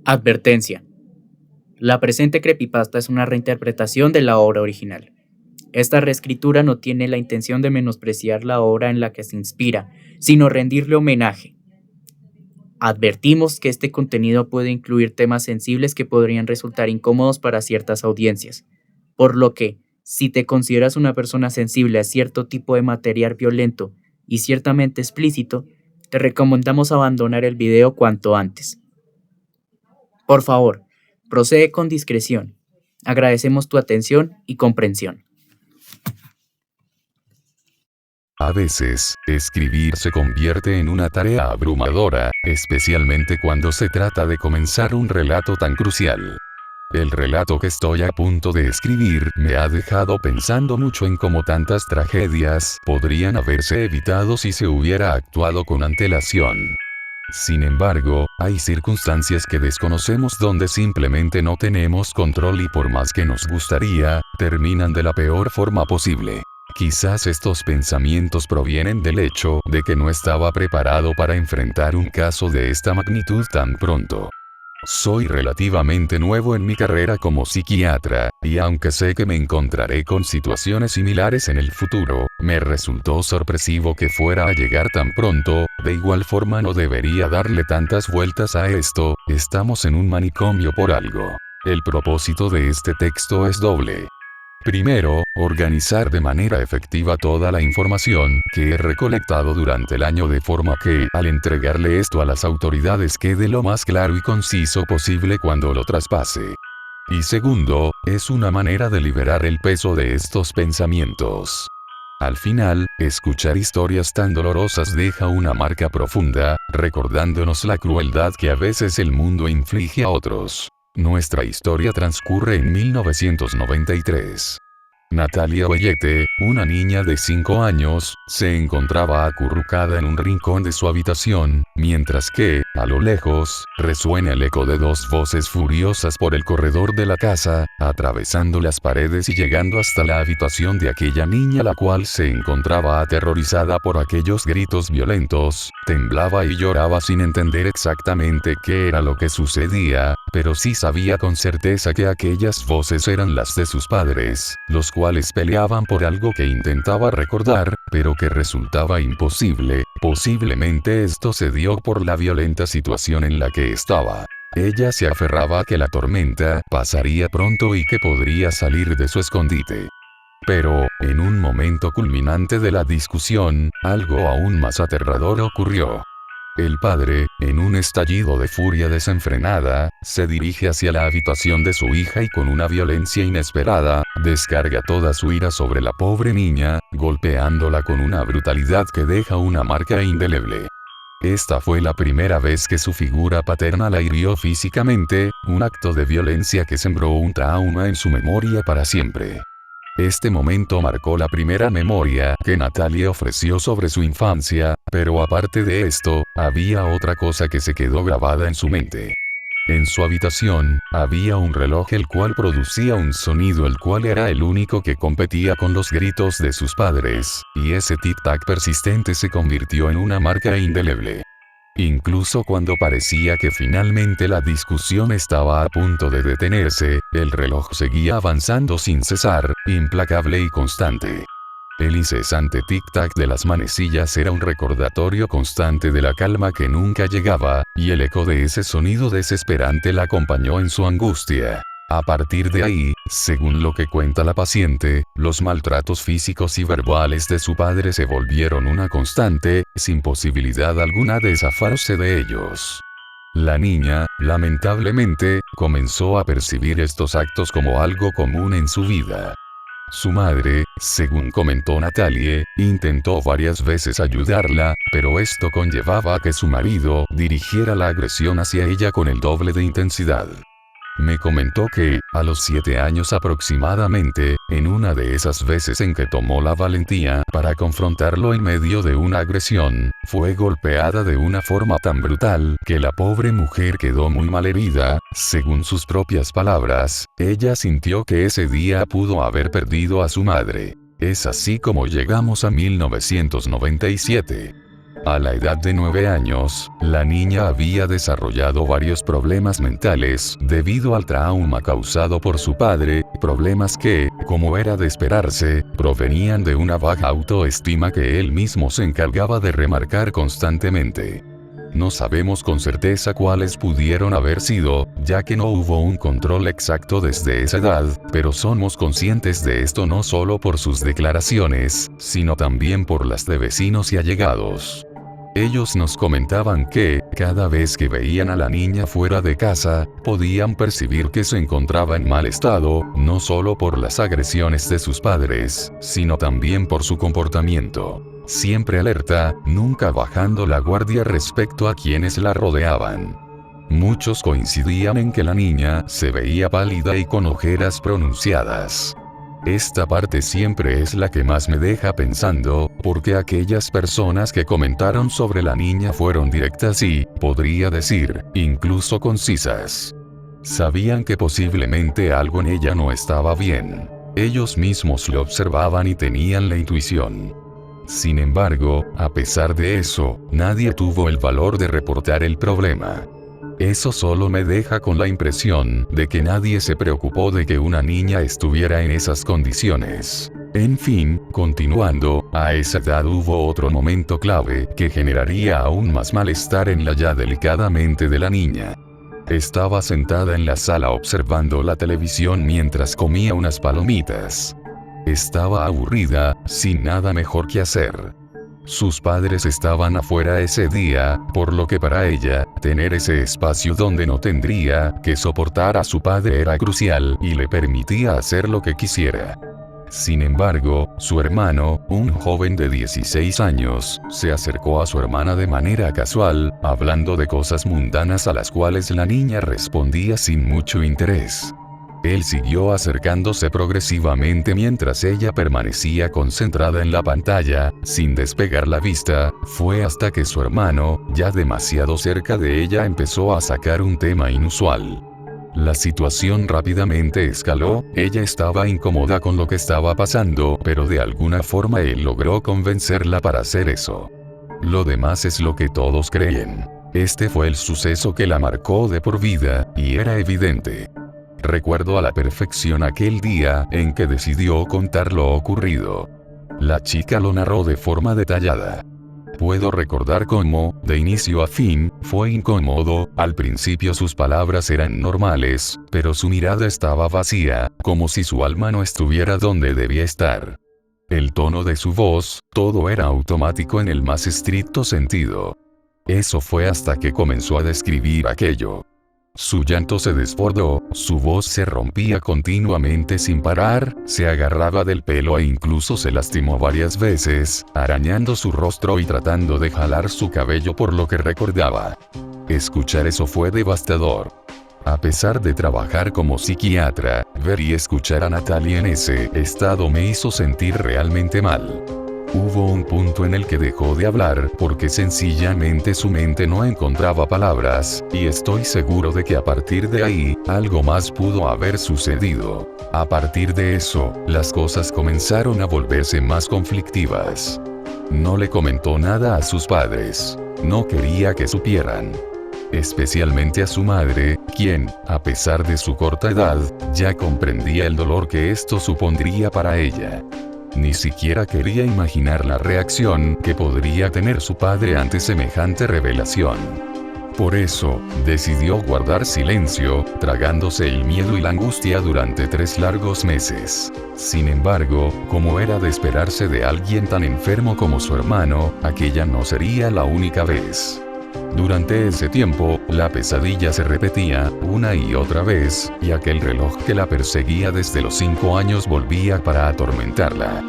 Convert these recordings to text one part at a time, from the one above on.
Advertencia. La presente creepypasta es una reinterpretación de la obra original. Esta reescritura no tiene la intención de menospreciar la obra en la que se inspira, sino rendirle homenaje. Advertimos que este contenido puede incluir temas sensibles que podrían resultar incómodos para ciertas audiencias, por lo que, si te consideras una persona sensible a cierto tipo de material violento y ciertamente explícito, te recomendamos abandonar el video cuanto antes. Por favor, procede con discreción. Agradecemos tu atención y comprensión. A veces, escribir se convierte en una tarea abrumadora, especialmente cuando se trata de comenzar un relato tan crucial. El relato que estoy a punto de escribir me ha dejado pensando mucho en cómo tantas tragedias podrían haberse evitado si se hubiera actuado con antelación. Sin embargo, hay circunstancias que desconocemos donde simplemente no tenemos control y por más que nos gustaría, terminan de la peor forma posible. Quizás estos pensamientos provienen del hecho de que no estaba preparado para enfrentar un caso de esta magnitud tan pronto. Soy relativamente nuevo en mi carrera como psiquiatra, y aunque sé que me encontraré con situaciones similares en el futuro, me resultó sorpresivo que fuera a llegar tan pronto. De igual forma no debería darle tantas vueltas a esto, estamos en un manicomio por algo. El propósito de este texto es doble. Primero, organizar de manera efectiva toda la información que he recolectado durante el año de forma que, al entregarle esto a las autoridades, quede lo más claro y conciso posible cuando lo traspase. Y segundo, es una manera de liberar el peso de estos pensamientos. Al final, escuchar historias tan dolorosas deja una marca profunda, recordándonos la crueldad que a veces el mundo inflige a otros. Nuestra historia transcurre en 1993. Natalia Bellete, una niña de 5 años, se encontraba acurrucada en un rincón de su habitación, mientras que, a lo lejos, resuena el eco de dos voces furiosas por el corredor de la casa, atravesando las paredes y llegando hasta la habitación de aquella niña, la cual se encontraba aterrorizada por aquellos gritos violentos, temblaba y lloraba sin entender exactamente qué era lo que sucedía, pero sí sabía con certeza que aquellas voces eran las de sus padres, los cuales peleaban por algo que intentaba recordar, pero que resultaba imposible. Posiblemente esto se dio por la violenta situación en la que estaba. Ella se aferraba a que la tormenta pasaría pronto y que podría salir de su escondite. Pero, en un momento culminante de la discusión, algo aún más aterrador ocurrió. El padre, en un estallido de furia desenfrenada, se dirige hacia la habitación de su hija y con una violencia inesperada, descarga toda su ira sobre la pobre niña, golpeándola con una brutalidad que deja una marca indeleble. Esta fue la primera vez que su figura paterna la hirió físicamente, un acto de violencia que sembró un trauma en su memoria para siempre. Este momento marcó la primera memoria que Natalia ofreció sobre su infancia, pero aparte de esto, había otra cosa que se quedó grabada en su mente. En su habitación, había un reloj el cual producía un sonido el cual era el único que competía con los gritos de sus padres, y ese tic-tac persistente se convirtió en una marca indeleble. Incluso cuando parecía que finalmente la discusión estaba a punto de detenerse, el reloj seguía avanzando sin cesar, implacable y constante. El incesante tic-tac de las manecillas era un recordatorio constante de la calma que nunca llegaba, y el eco de ese sonido desesperante la acompañó en su angustia. A partir de ahí, según lo que cuenta la paciente, los maltratos físicos y verbales de su padre se volvieron una constante, sin posibilidad alguna de zafarse de ellos. La niña, lamentablemente, comenzó a percibir estos actos como algo común en su vida. Su madre, según comentó Natalie, intentó varias veces ayudarla, pero esto conllevaba a que su marido dirigiera la agresión hacia ella con el doble de intensidad. Me comentó que, a los 7 años aproximadamente, en una de esas veces en que tomó la valentía para confrontarlo en medio de una agresión, fue golpeada de una forma tan brutal que la pobre mujer quedó muy malherida. Según sus propias palabras, ella sintió que ese día pudo haber perdido a su madre. Es así como llegamos a 1997. A la edad de 9 años, la niña había desarrollado varios problemas mentales debido al trauma causado por su padre, problemas que, como era de esperarse, provenían de una baja autoestima que él mismo se encargaba de remarcar constantemente. No sabemos con certeza cuáles pudieron haber sido, ya que no hubo un control exacto desde esa edad, pero somos conscientes de esto no solo por sus declaraciones, sino también por las de vecinos y allegados. Ellos nos comentaban que, cada vez que veían a la niña fuera de casa, podían percibir que se encontraba en mal estado, no solo por las agresiones de sus padres, sino también por su comportamiento. Siempre alerta, nunca bajando la guardia respecto a quienes la rodeaban. Muchos coincidían en que la niña se veía pálida y con ojeras pronunciadas. Esta parte siempre es la que más me deja pensando, porque aquellas personas que comentaron sobre la niña fueron directas y, podría decir, incluso concisas. Sabían que posiblemente algo en ella no estaba bien. Ellos mismos lo observaban y tenían la intuición. Sin embargo, a pesar de eso, nadie tuvo el valor de reportar el problema. Eso solo me deja con la impresión de que nadie se preocupó de que una niña estuviera en esas condiciones. En fin, continuando, a esa edad hubo otro momento clave que generaría aún más malestar en la ya delicada mente de la niña. Estaba sentada en la sala observando la televisión mientras comía unas palomitas. Estaba aburrida, sin nada mejor que hacer. Sus padres estaban afuera ese día, por lo que para ella, tener ese espacio donde no tendría que soportar a su padre era crucial y le permitía hacer lo que quisiera. Sin embargo, su hermano, un joven de 16 años, se acercó a su hermana de manera casual, hablando de cosas mundanas a las cuales la niña respondía sin mucho interés. Él siguió acercándose progresivamente mientras ella permanecía concentrada en la pantalla, sin despegar la vista. Fue hasta que su hermano, ya demasiado cerca de ella, empezó a sacar un tema inusual. La situación rápidamente escaló, ella estaba incómoda con lo que estaba pasando, pero de alguna forma él logró convencerla para hacer eso. Lo demás es lo que todos creen. Este fue el suceso que la marcó de por vida, y era evidente. Recuerdo a la perfección aquel día en que decidió contar lo ocurrido. La chica lo narró de forma detallada. Puedo recordar cómo, de inicio a fin, fue incómodo. Al principio sus palabras eran normales, pero su mirada estaba vacía, como si su alma no estuviera donde debía estar. El tono de su voz, todo era automático en el más estricto sentido. Eso fue hasta que comenzó a describir aquello. Su llanto se desbordó, su voz se rompía continuamente sin parar, se agarraba del pelo e incluso se lastimó varias veces, arañando su rostro y tratando de jalar su cabello por lo que recordaba. Escuchar eso fue devastador. A pesar de trabajar como psiquiatra, ver y escuchar a Natalia en ese estado me hizo sentir realmente mal. Hubo un punto en el que dejó de hablar porque sencillamente su mente no encontraba palabras, y estoy seguro de que a partir de ahí, algo más pudo haber sucedido. A partir de eso, las cosas comenzaron a volverse más conflictivas. No le comentó nada a sus padres. No quería que supieran. Especialmente a su madre, quien, a pesar de su corta edad, ya comprendía el dolor que esto supondría para ella. Ni siquiera quería imaginar la reacción que podría tener su padre ante semejante revelación. Por eso, decidió guardar silencio, tragándose el miedo y la angustia durante 3 largos meses. Sin embargo, como era de esperarse de alguien tan enfermo como su hermano, aquella no sería la única vez. Durante ese tiempo, la pesadilla se repetía una y otra vez, y aquel reloj que la perseguía desde los 5 años volvía para atormentarla.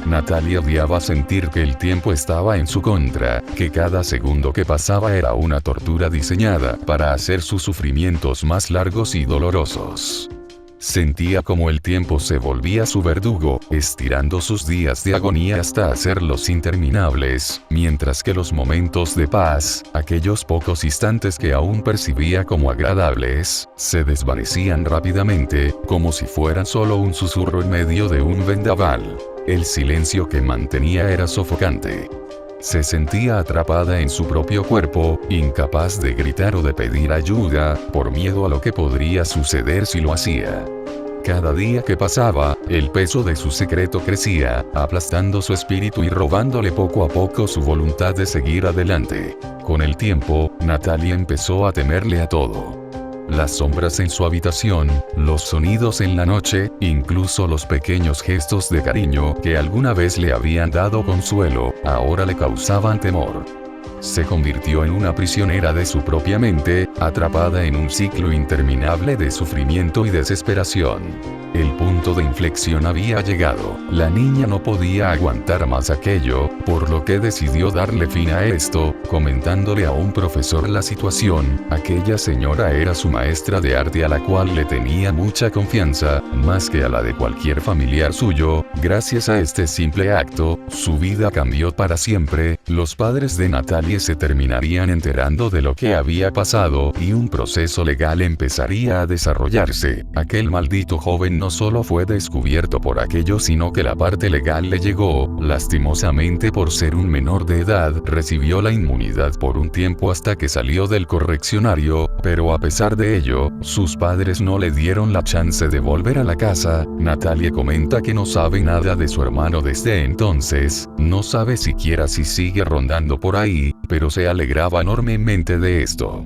Natalia odiaba sentir que el tiempo estaba en su contra, que cada segundo que pasaba era una tortura diseñada para hacer sus sufrimientos más largos y dolorosos. Sentía como el tiempo se volvía su verdugo, estirando sus días de agonía hasta hacerlos interminables, mientras que los momentos de paz, aquellos pocos instantes que aún percibía como agradables, se desvanecían rápidamente, como si fueran solo un susurro en medio de un vendaval. El silencio que mantenía era sofocante. Se sentía atrapada en su propio cuerpo, incapaz de gritar o de pedir ayuda, por miedo a lo que podría suceder si lo hacía. Cada día que pasaba, el peso de su secreto crecía, aplastando su espíritu y robándole poco a poco su voluntad de seguir adelante. Con el tiempo, Natalia empezó a temerle a todo. Las sombras en su habitación, los sonidos en la noche, incluso los pequeños gestos de cariño que alguna vez le habían dado consuelo, ahora le causaban temor. Se convirtió en una prisionera de su propia mente, atrapada en un ciclo interminable de sufrimiento y desesperación. El punto de inflexión había llegado. La niña no podía aguantar más aquello, por lo que decidió darle fin a esto, comentándole a un profesor la situación. Aquella señora era su maestra de arte a la cual le tenía mucha confianza, más que a la de cualquier familiar suyo. Gracias a este simple acto, su vida cambió para siempre. Los padres de Natalia se terminarían enterando de lo que había pasado y un proceso legal empezaría a desarrollarse. Aquel maldito joven no solo fue descubierto por aquello, sino que la parte legal le llegó. Lastimosamente, por ser un menor de edad, recibió la inmunidad por un tiempo hasta que salió del correccionario, pero a pesar de ello, sus padres no le dieron la chance de volver a la casa. Natalia comenta que no sabe nada de su hermano desde entonces, no sabe siquiera si sigue rondando por ahí, pero se alegraba enormemente de esto.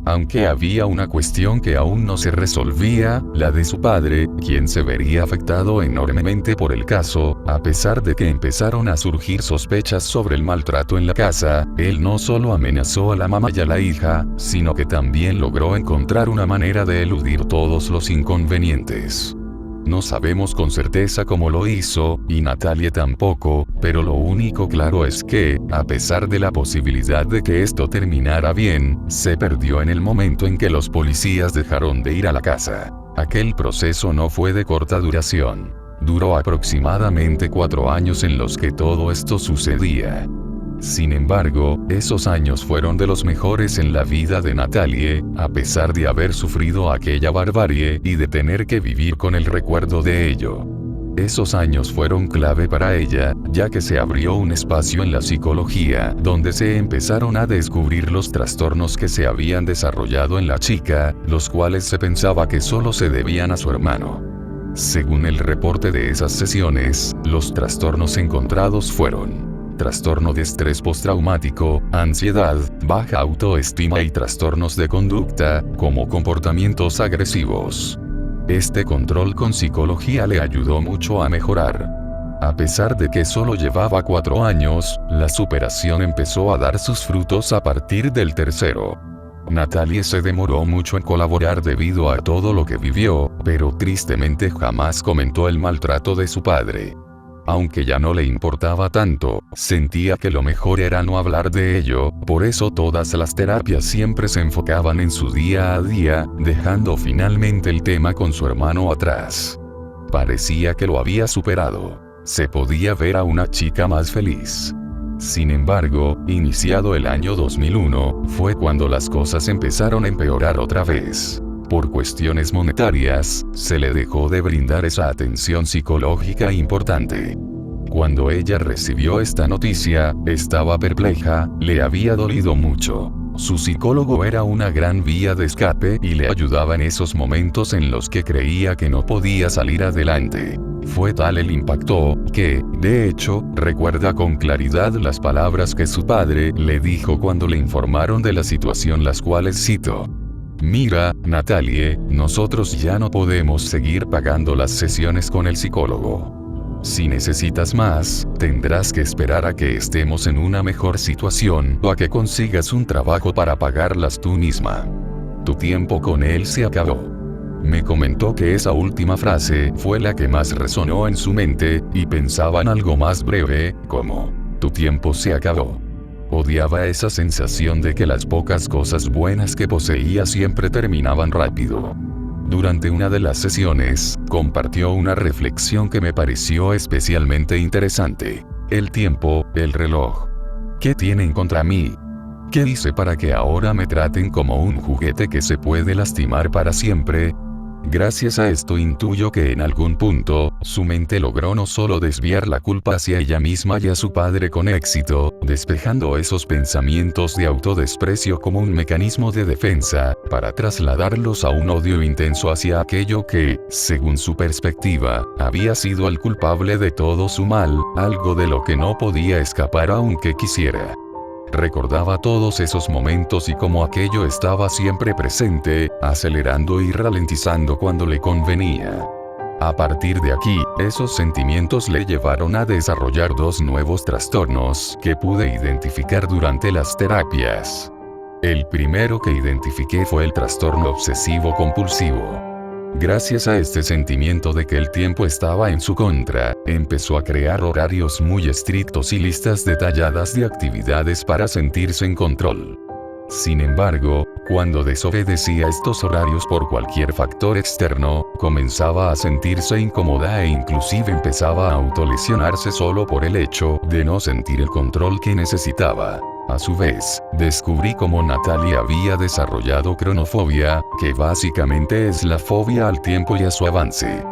Aunque había una cuestión que aún no se resolvía, la de su padre, quien se vería afectado enormemente por el caso. A pesar de que empezaron a surgir sospechas sobre el maltrato en la casa, él no solo amenazó a la mamá y a la hija, sino que también logró encontrar una manera de eludir todos los inconvenientes. No sabemos con certeza cómo lo hizo, y Natalia tampoco, pero lo único claro es que, a pesar de la posibilidad de que esto terminara bien, se perdió en el momento en que los policías dejaron de ir a la casa. Aquel proceso no fue de corta duración. Duró aproximadamente 4 años en los que todo esto sucedía. Sin embargo, esos años fueron de los mejores en la vida de Natalia, a pesar de haber sufrido aquella barbarie y de tener que vivir con el recuerdo de ello. Esos años fueron clave para ella, ya que se abrió un espacio en la psicología, donde se empezaron a descubrir los trastornos que se habían desarrollado en la chica, los cuales se pensaba que solo se debían a su hermano. Según el reporte de esas sesiones, los trastornos encontrados fueron trastorno de estrés postraumático, ansiedad, baja autoestima y trastornos de conducta, como comportamientos agresivos. Este control con psicología le ayudó mucho a mejorar. A pesar de que solo llevaba 4 años, la superación empezó a dar sus frutos a partir del tercero. Natalia se demoró mucho en colaborar debido a todo lo que vivió, pero tristemente jamás comentó el maltrato de su padre. Aunque ya no le importaba tanto, sentía que lo mejor era no hablar de ello, por eso todas las terapias siempre se enfocaban en su día a día, dejando finalmente el tema con su hermano atrás. Parecía que lo había superado. Se podía ver a una chica más feliz. Sin embargo, iniciado el año 2001, fue cuando las cosas empezaron a empeorar otra vez. Por cuestiones monetarias, se le dejó de brindar esa atención psicológica importante. Cuando ella recibió esta noticia, estaba perpleja, le había dolido mucho. Su psicólogo era una gran vía de escape y le ayudaba en esos momentos en los que creía que no podía salir adelante. Fue tal el impacto, que, de hecho, recuerda con claridad las palabras que su padre le dijo cuando le informaron de la situación, las cuales cito: "Mira, Natalia, nosotros ya no podemos seguir pagando las sesiones con el psicólogo. Si necesitas más, tendrás que esperar a que estemos en una mejor situación o a que consigas un trabajo para pagarlas tú misma. Tu tiempo con él se acabó". Me comentó que esa última frase fue la que más resonó en su mente, y pensaba en algo más breve, como: tu tiempo se acabó. Odiaba esa sensación de que las pocas cosas buenas que poseía siempre terminaban rápido. Durante una de las sesiones, compartió una reflexión que me pareció especialmente interesante. El tiempo, el reloj. ¿Qué tienen contra mí? ¿Qué hice para que ahora me traten como un juguete que se puede lastimar para siempre? Gracias a esto intuyo que en algún punto, su mente logró no solo desviar la culpa hacia ella misma y a su padre con éxito, despejando esos pensamientos de autodesprecio como un mecanismo de defensa, para trasladarlos a un odio intenso hacia aquello que, según su perspectiva, había sido el culpable de todo su mal, algo de lo que no podía escapar aunque quisiera. Recordaba todos esos momentos y cómo aquello estaba siempre presente, acelerando y ralentizando cuando le convenía. A partir de aquí, esos sentimientos le llevaron a desarrollar dos nuevos trastornos que pude identificar durante las terapias. El primero que identifiqué fue el trastorno obsesivo-compulsivo. Gracias a este sentimiento de que el tiempo estaba en su contra, empezó a crear horarios muy estrictos y listas detalladas de actividades para sentirse en control. Sin embargo, cuando desobedecía estos horarios por cualquier factor externo, comenzaba a sentirse incómoda e inclusive empezaba a autolesionarse solo por el hecho de no sentir el control que necesitaba. A su vez, descubrí cómo Natalia había desarrollado cronofobia, que básicamente es la fobia al tiempo y a su avance.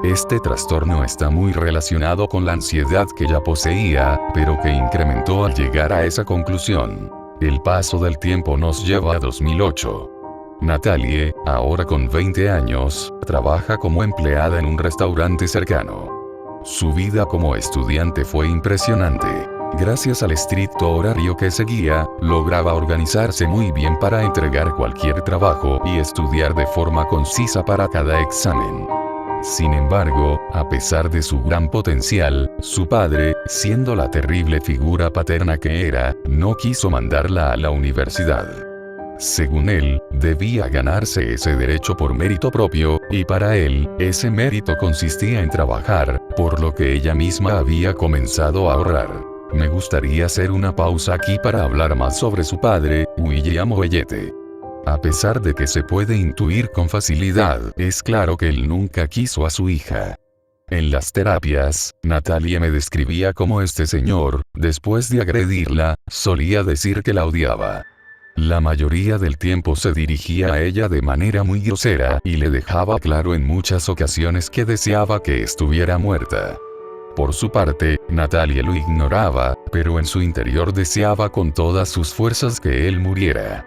Este trastorno está muy relacionado con la ansiedad que ya poseía, pero que incrementó al llegar a esa conclusión. El paso del tiempo nos lleva a 2008. Natalie, ahora con 20 años, trabaja como empleada en un restaurante cercano. Su vida como estudiante fue impresionante. Gracias al estricto horario que seguía, lograba organizarse muy bien para entregar cualquier trabajo y estudiar de forma concisa para cada examen. Sin embargo, a pesar de su gran potencial, su padre, siendo la terrible figura paterna que era, no quiso mandarla a la universidad. Según él, debía ganarse ese derecho por mérito propio, y para él, ese mérito consistía en trabajar, por lo que ella misma había comenzado a ahorrar. Me gustaría hacer una pausa aquí para hablar más sobre su padre, William Ollette. A pesar de que se puede intuir con facilidad, es claro que él nunca quiso a su hija. En las terapias, Natalia me describía cómo este señor, después de agredirla, solía decir que la odiaba. La mayoría del tiempo se dirigía a ella de manera muy grosera y le dejaba claro en muchas ocasiones que deseaba que estuviera muerta. Por su parte, Natalia lo ignoraba, pero en su interior deseaba con todas sus fuerzas que él muriera.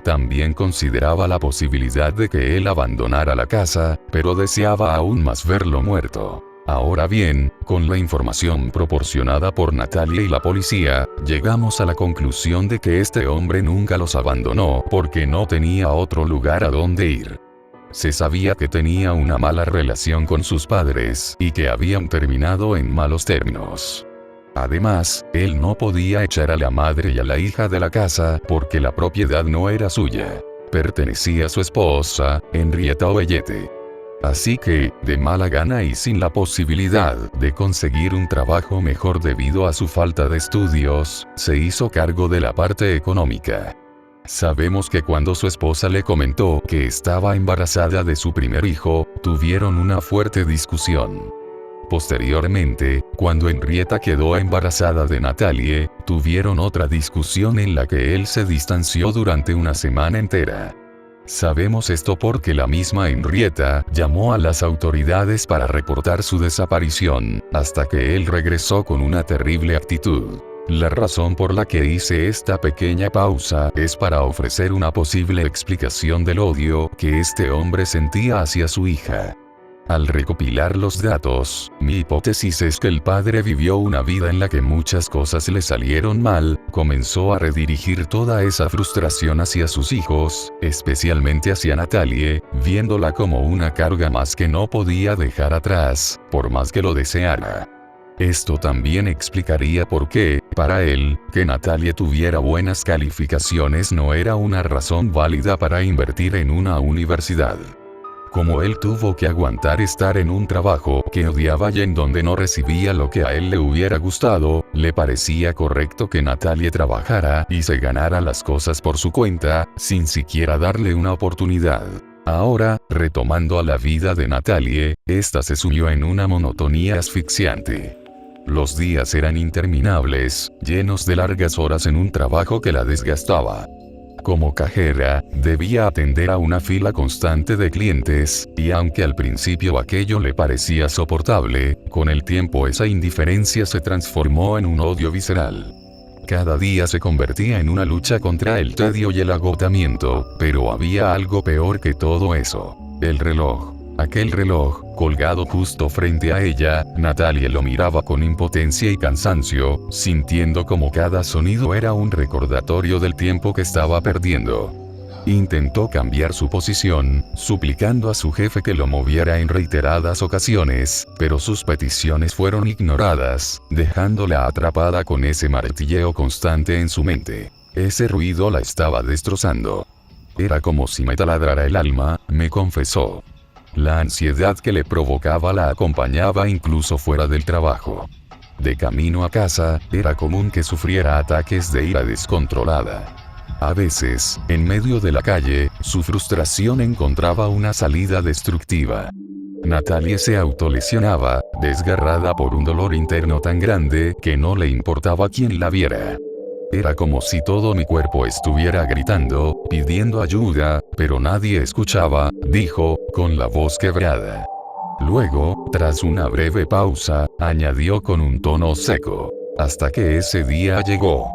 También consideraba la posibilidad de que él abandonara la casa, pero deseaba aún más verlo muerto. Ahora bien, con la información proporcionada por Natalia y la policía, llegamos a la conclusión de que este hombre nunca los abandonó porque no tenía otro lugar a donde ir. Se sabía que tenía una mala relación con sus padres y que habían terminado en malos términos. Además, él no podía echar a la madre y a la hija de la casa porque la propiedad no era suya. Pertenecía a su esposa, Henrietta Ollette. Así que, de mala gana y sin la posibilidad de conseguir un trabajo mejor debido a su falta de estudios, se hizo cargo de la parte económica. Sabemos que cuando su esposa le comentó que estaba embarazada de su primer hijo, tuvieron una fuerte discusión. Posteriormente, cuando Henrietta quedó embarazada de Natalie, tuvieron otra discusión en la que él se distanció durante una semana entera. Sabemos esto porque la misma Henrietta llamó a las autoridades para reportar su desaparición, hasta que él regresó con una terrible actitud. La razón por la que hice esta pequeña pausa es para ofrecer una posible explicación del odio que este hombre sentía hacia su hija. Al recopilar los datos, mi hipótesis es que el padre vivió una vida en la que muchas cosas le salieron mal, comenzó a redirigir toda esa frustración hacia sus hijos, especialmente hacia Natalie, viéndola como una carga más que no podía dejar atrás, por más que lo deseara. Esto también explicaría por qué, para él, que Natalia tuviera buenas calificaciones no era una razón válida para invertir en una universidad. Como él tuvo que aguantar estar en un trabajo que odiaba y en donde no recibía lo que a él le hubiera gustado, le parecía correcto que Natalia trabajara y se ganara las cosas por su cuenta, sin siquiera darle una oportunidad. Ahora, retomando a la vida de Natalie, esta se sumió en una monotonía asfixiante. Los días eran interminables, llenos de largas horas en un trabajo que la desgastaba. Como cajera, debía atender a una fila constante de clientes, y aunque al principio aquello le parecía soportable, con el tiempo esa indiferencia se transformó en un odio visceral. Cada día se convertía en una lucha contra el tedio y el agotamiento, pero había algo peor que todo eso. El reloj. Aquel reloj, colgado justo frente a ella, Natalie lo miraba con impotencia y cansancio, sintiendo como cada sonido era un recordatorio del tiempo que estaba perdiendo. Intentó cambiar su posición, suplicando a su jefe que lo moviera en reiteradas ocasiones, pero sus peticiones fueron ignoradas, dejándola atrapada con ese martilleo constante en su mente. Ese ruido la estaba destrozando. Era como si me taladrara el alma, me confesó. La ansiedad que le provocaba la acompañaba incluso fuera del trabajo. De camino a casa, era común que sufriera ataques de ira descontrolada. A veces, en medio de la calle, su frustración encontraba una salida destructiva. Natalie se autolesionaba, desgarrada por un dolor interno tan grande que no le importaba quién la viera. Era como si todo mi cuerpo estuviera gritando, pidiendo ayuda, pero nadie escuchaba, dijo, con la voz quebrada. Luego, tras una breve pausa, añadió con un tono seco. Hasta que ese día llegó.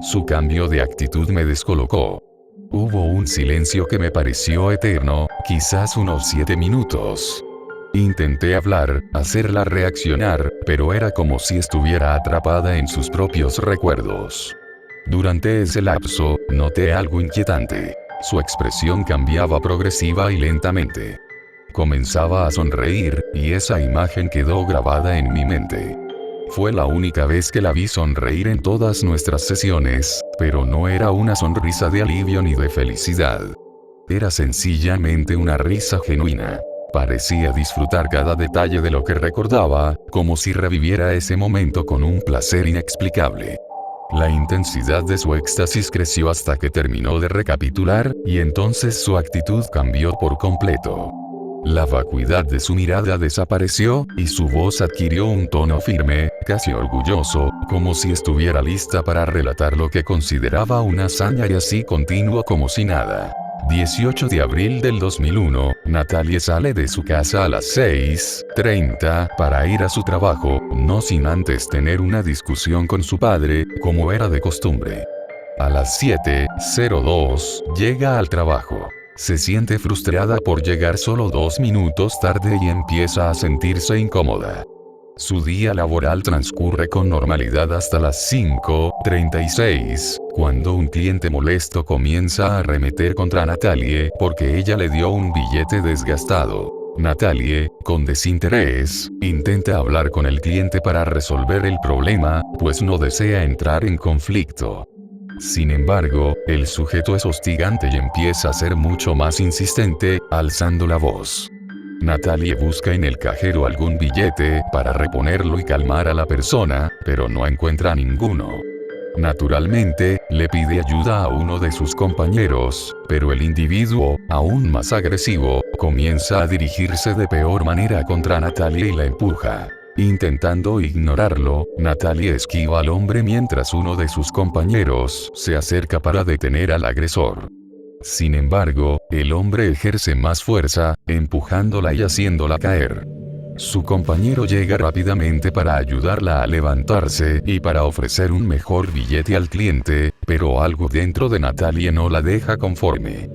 Su cambio de actitud me descolocó. Hubo un silencio que me pareció eterno, quizás unos 7 minutos. Intenté hablar, hacerla reaccionar, pero era como si estuviera atrapada en sus propios recuerdos. Durante ese lapso, noté algo inquietante. Su expresión cambiaba progresiva y lentamente. Comenzaba a sonreír, y esa imagen quedó grabada en mi mente. Fue la única vez que la vi sonreír en todas nuestras sesiones, pero no era una sonrisa de alivio ni de felicidad. Era sencillamente una risa genuina. Parecía disfrutar cada detalle de lo que recordaba, como si reviviera ese momento con un placer inexplicable. La intensidad de su éxtasis creció hasta que terminó de recapitular, y entonces su actitud cambió por completo. La vacuidad de su mirada desapareció, y su voz adquirió un tono firme, casi orgulloso, como si estuviera lista para relatar lo que consideraba una hazaña y así continuó como si nada. 18 de abril del 2001, Natalie sale de su casa a las 6:30 para ir a su trabajo, no sin antes tener una discusión con su padre, como era de costumbre. A las 7:02, llega al trabajo. Se siente frustrada por llegar solo 2 minutos tarde y empieza a sentirse incómoda. Su día laboral transcurre con normalidad hasta las 5:36, cuando un cliente molesto comienza a arremeter contra Natalie porque ella le dio un billete desgastado. Natalie, con desinterés, intenta hablar con el cliente para resolver el problema, pues no desea entrar en conflicto. Sin embargo, el sujeto es hostigante y empieza a ser mucho más insistente, alzando la voz. Natalie busca en el cajero algún billete para reponerlo y calmar a la persona, pero no encuentra ninguno. Naturalmente, le pide ayuda a uno de sus compañeros, pero el individuo, aún más agresivo, comienza a dirigirse de peor manera contra Natalie y la empuja. Intentando ignorarlo, Natalie esquiva al hombre mientras uno de sus compañeros se acerca para detener al agresor. Sin embargo, el hombre ejerce más fuerza, empujándola y haciéndola caer. Su compañero llega rápidamente para ayudarla a levantarse y para ofrecer un mejor billete al cliente, pero algo dentro de Natalie no la deja conforme.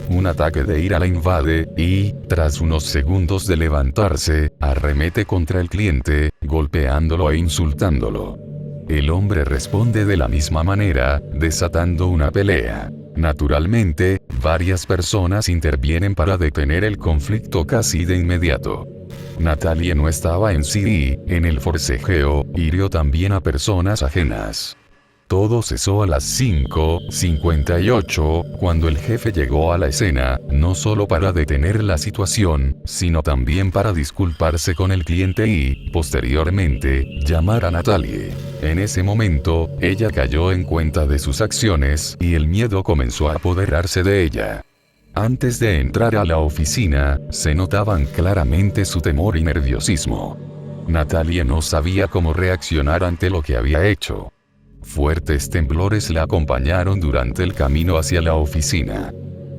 Un ataque de ira la invade, y, tras unos segundos de levantarse, arremete contra el cliente, golpeándolo e insultándolo. El hombre responde de la misma manera, desatando una pelea. Naturalmente, varias personas intervienen para detener el conflicto casi de inmediato. Natalie no estaba en sí y, en el forcejeo, hirió también a personas ajenas. Todo cesó a las 5:58, cuando el jefe llegó a la escena, no solo para detener la situación, sino también para disculparse con el cliente y, posteriormente, llamar a Natalie. En ese momento, ella cayó en cuenta de sus acciones, y el miedo comenzó a apoderarse de ella. Antes de entrar a la oficina, se notaban claramente su temor y nerviosismo. Natalie no sabía cómo reaccionar ante lo que había hecho. Fuertes temblores la acompañaron durante el camino hacia la oficina.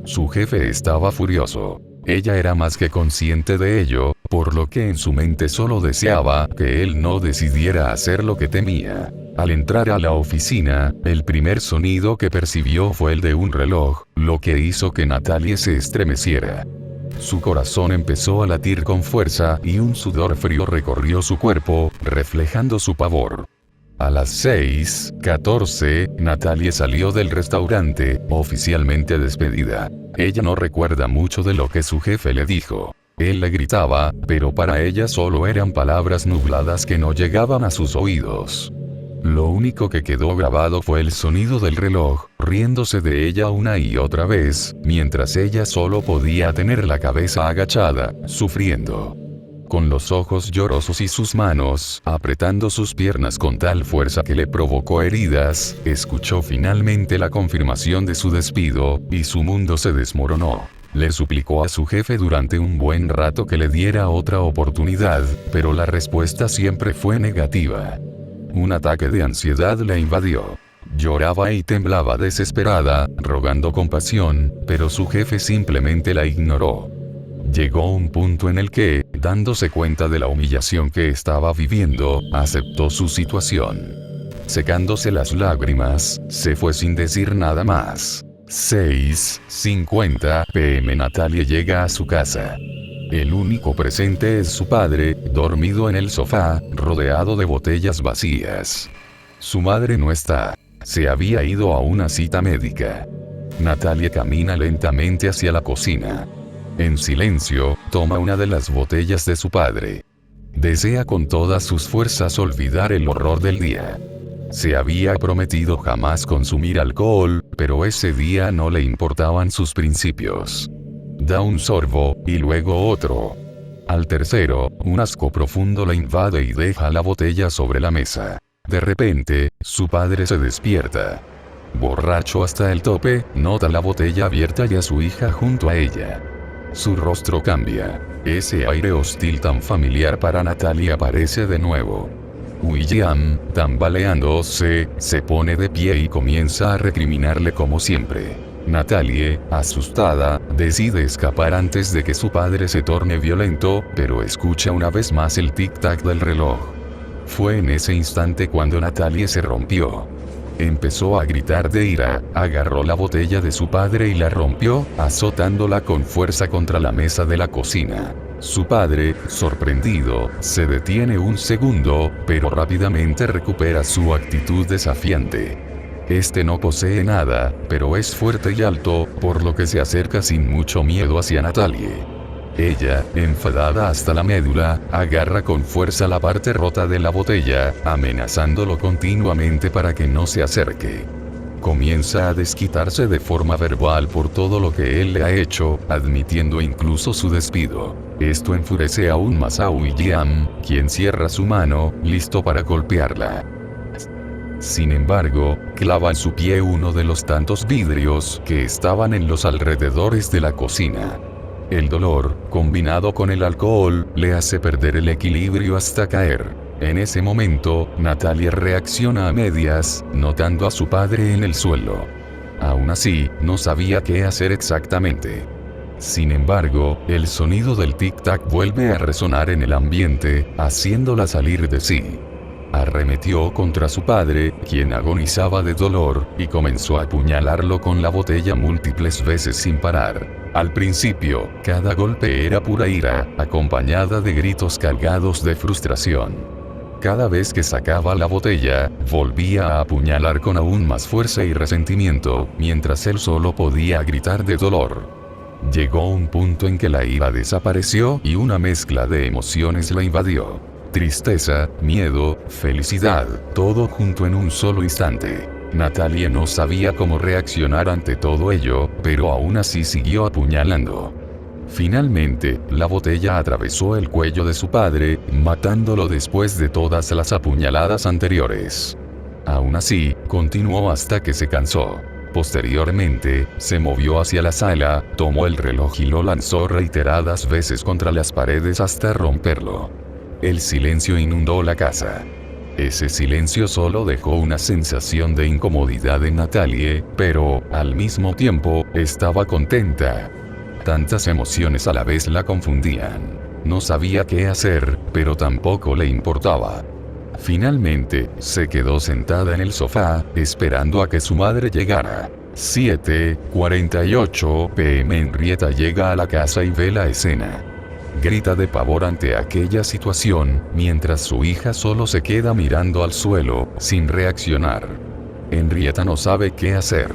Su jefe estaba furioso. Ella era más que consciente de ello, por lo que en su mente solo deseaba que él no decidiera hacer lo que temía. Al entrar a la oficina, el primer sonido que percibió fue el de un reloj, lo que hizo que Natalie se estremeciera. Su corazón empezó a latir con fuerza y un sudor frío recorrió su cuerpo, reflejando su pavor. A las 6:14, Natalie salió del restaurante, oficialmente despedida. Ella no recuerda mucho de lo que su jefe le dijo. Él le gritaba, pero para ella solo eran palabras nubladas que no llegaban a sus oídos. Lo único que quedó grabado fue el sonido del reloj, riéndose de ella una y otra vez, mientras ella solo podía tener la cabeza agachada, sufriendo. Con los ojos llorosos y sus manos apretando sus piernas con tal fuerza que le provocó heridas, escuchó finalmente la confirmación de su despido, y su mundo se desmoronó. Le suplicó a su jefe durante un buen rato que le diera otra oportunidad, pero la respuesta siempre fue negativa. Un ataque de ansiedad la invadió. Lloraba y temblaba desesperada, rogando compasión, pero su jefe simplemente la ignoró. Llegó un punto en el que, dándose cuenta de la humillación que estaba viviendo, aceptó su situación. Secándose las lágrimas, se fue sin decir nada más. 6:50 p.m. Natalie llega a su casa. El único presente es su padre, dormido en el sofá, rodeado de botellas vacías. Su madre no está. Se había ido a una cita médica. Natalie camina lentamente hacia la cocina. En silencio, toma una de las botellas de su padre. Desea con todas sus fuerzas olvidar el horror del día. Se había prometido jamás consumir alcohol, pero ese día no le importaban sus principios. Da un sorbo, y luego otro. Al tercero, un asco profundo la invade y deja la botella sobre la mesa. De repente, su padre se despierta. Borracho hasta el tope, nota la botella abierta y a su hija junto a ella. Su rostro cambia. Ese aire hostil tan familiar para Natalie aparece de nuevo. William, tambaleándose, se pone de pie y comienza a recriminarle como siempre. Natalie, asustada, decide escapar antes de que su padre se torne violento, pero escucha una vez más el tic-tac del reloj. Fue en ese instante cuando Natalie se rompió. Empezó a gritar de ira, agarró la botella de su padre y la rompió, azotándola con fuerza contra la mesa de la cocina. Su padre, sorprendido, se detiene un segundo, pero rápidamente recupera su actitud desafiante. Este no posee nada, pero es fuerte y alto, por lo que se acerca sin mucho miedo hacia Natalie. Ella, enfadada hasta la médula, agarra con fuerza la parte rota de la botella, amenazándolo continuamente para que no se acerque. Comienza a desquitarse de forma verbal por todo lo que él le ha hecho, admitiendo incluso su despido. Esto enfurece aún más a William, quien cierra su mano, listo para golpearla. Sin embargo, clava en su pie uno de los tantos vidrios que estaban en los alrededores de la cocina. El dolor, combinado con el alcohol, le hace perder el equilibrio hasta caer. En ese momento, Natalie reacciona a medias, notando a su padre en el suelo. Aún así, no sabía qué hacer exactamente. Sin embargo, el sonido del tic-tac vuelve a resonar en el ambiente, haciéndola salir de sí. Arremetió contra su padre, quien agonizaba de dolor, y comenzó a apuñalarlo con la botella múltiples veces sin parar. Al principio, cada golpe era pura ira, acompañada de gritos cargados de frustración. Cada vez que sacaba la botella, volvía a apuñalar con aún más fuerza y resentimiento, mientras él solo podía gritar de dolor. Llegó un punto en que la ira desapareció y una mezcla de emociones la invadió. Tristeza, miedo, felicidad, todo junto en un solo instante. Natalie no sabía cómo reaccionar ante todo ello, pero aún así siguió apuñalando. Finalmente, la botella atravesó el cuello de su padre, matándolo después de todas las apuñaladas anteriores. Aún así, continuó hasta que se cansó. Posteriormente, se movió hacia la sala, tomó el reloj y lo lanzó reiteradas veces contra las paredes hasta romperlo. El silencio inundó la casa. Ese silencio solo dejó una sensación de incomodidad en Natalie, pero, al mismo tiempo, estaba contenta. Tantas emociones a la vez la confundían. No sabía qué hacer, pero tampoco le importaba. Finalmente, se quedó sentada en el sofá, esperando a que su madre llegara. 7:48 p.m. Henrietta llega a la casa y ve la escena. Grita de pavor ante aquella situación, mientras su hija solo se queda mirando al suelo, sin reaccionar. Henrietta no sabe qué hacer.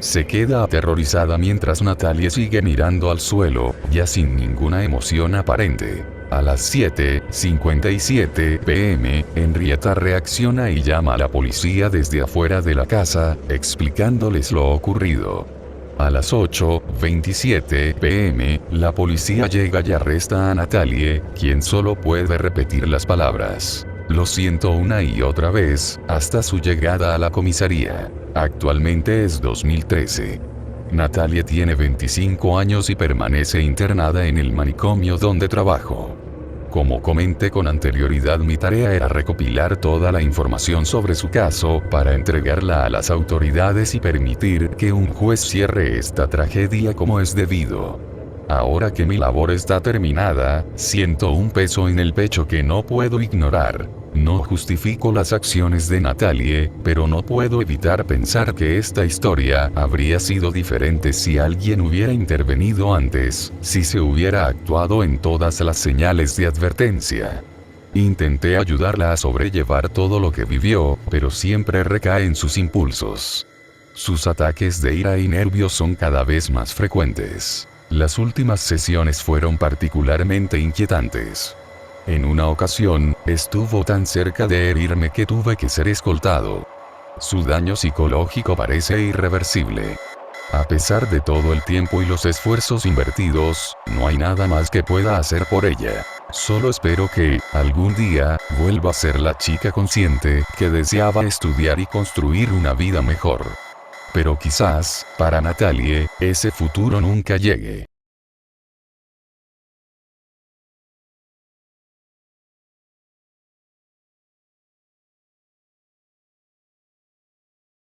Se queda aterrorizada mientras Natalie sigue mirando al suelo, ya sin ninguna emoción aparente. A las 7:57 p.m., Henrietta reacciona y llama a la policía desde afuera de la casa, explicándoles lo ocurrido. A las 8:27 p.m., la policía llega y arresta a Natalie, quien solo puede repetir las palabras "lo siento" una y otra vez, hasta su llegada a la comisaría. Actualmente es 2013. Natalie tiene 25 años y permanece internada en el manicomio donde trabajo. Como comenté con anterioridad, mi tarea era recopilar toda la información sobre su caso para entregarla a las autoridades y permitir que un juez cierre esta tragedia como es debido. Ahora que mi labor está terminada, siento un peso en el pecho que no puedo ignorar. No justifico las acciones de Natalie, pero no puedo evitar pensar que esta historia habría sido diferente si alguien hubiera intervenido antes, si se hubiera actuado en todas las señales de advertencia. Intenté ayudarla a sobrellevar todo lo que vivió, pero siempre recae en sus impulsos. Sus ataques de ira y nervios son cada vez más frecuentes. Las últimas sesiones fueron particularmente inquietantes. En una ocasión, estuvo tan cerca de herirme que tuve que ser escoltado. Su daño psicológico parece irreversible. A pesar de todo el tiempo y los esfuerzos invertidos, no hay nada más que pueda hacer por ella. Solo espero que, algún día, vuelva a ser la chica consciente que deseaba estudiar y construir una vida mejor. Pero quizás, para Natalie, ese futuro nunca llegue.